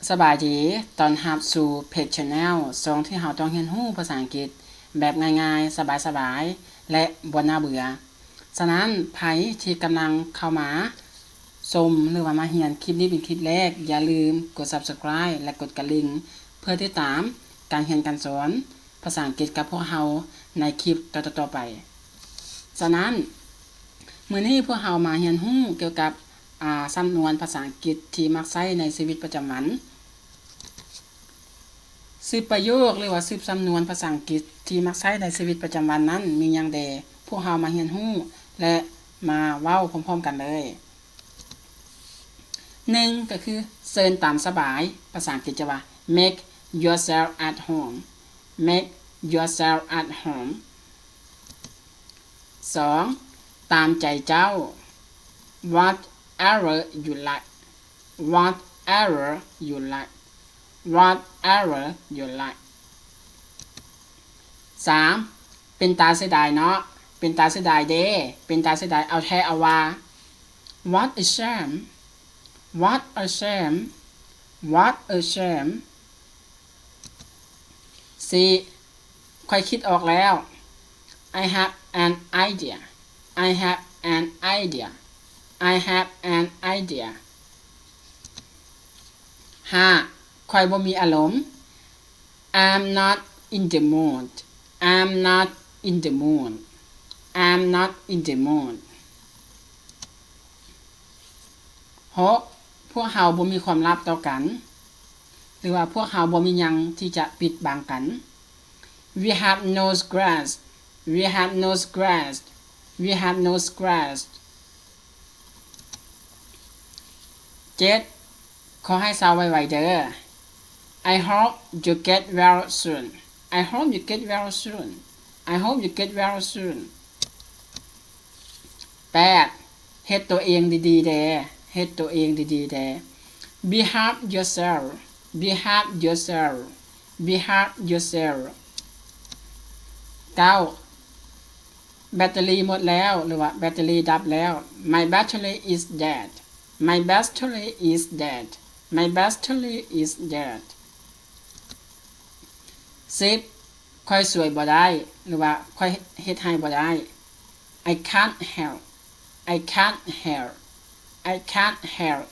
สบายดีตอนรับสู่เพจ Channel ช่องที่เราต้องเรียนรู้ภาษาอังกฤษแบบง่ายๆสบายๆและบ่น่าเบื่อฉะนั้นไผที่กำลังเข้ามาชมหรือว่ามาเรียนคลิปนี้เป็นคลิปแรกอย่าลืมกด Subscribe และกดกระดิ่งเพื่อติดตามการเรียนการสอนภาษาอังกฤษกับพวกเราในคลิปต่อๆไปฉะนั้นมื้อนี้พวกเรามาเรียนรู้เกี่ยวกับสำนวนภาษาอังกฤษที่มักใช้ในชีวิตประจำวัน10ประโยคหรือว่า10สำนวนภาษาอังกฤษที่มักใช้ในชีวิตประจำวันนั้นมีหยังแดพวกเรามาเรียนรู้และมาเว้าพร้อมๆกันเลย1ก็คือเชิญตามสบายภาษาอังกฤษจะว่า make yourself at home make yourself at home 2ตามใจเจ้า whatever you like whatever you like whatever you like 3เป็นตาเสียดายเนาะเป็นตาเสียดายเด้เป็นตาเสียดายเอาแท้เอาว่า what a shame what a shame what a shame 4ค่อยคิดออกแล้ว I have an idea I have an idea I have an idea 5ค่อยบ่มีอารมณ์ I'm not in the mood I'm not in the mood I'm not in the mood 6พวกเราบ่มีความลับต่อกันหรือว่าพวกเราบ่มีหยังที่จะปิดบังกัน We have no secrets We have no secrets We have no secrets 7ขอให้เศร้าไวๆเด้อ I hope you get well soon I hope you get well soon I hope you get well soon 8เฮ็ดตัวเองดีๆเด้เฮ็ดตัวเองดีๆเด้ Behave yourself Behave yourself Behave yourself 9แบตเตอรี่หมดแล้วหรือว่าแบตเตอรี่ดับแล้ว My battery is dead My battery is dead My battery is dead 10ค่อยสวยบ่ได้หรือว่าค่อยเฮ็ดให้บ่ได้ I can't help I can't help I can't help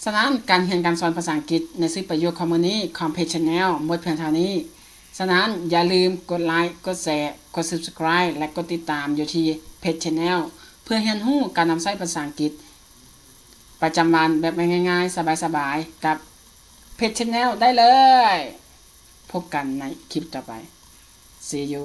ฉะนั้นการเรียนการสอนภาษาอังกฤษใน10ประโยคของมื้อนี้ของเพจ Channel หมดเพียงเท่านี้ฉะนั้นอย่าลืมกดไลค์กดแชร์กด Subscribe และกดติดตามอยู่ที่เพจ Channel เพื่อเรียนรู้การนำใช้ภาษาอังกฤษประจำวันแบบง่ายๆสบายๆกับเพจ Channel ได้เลยพบกันในคลิปต่อไป See you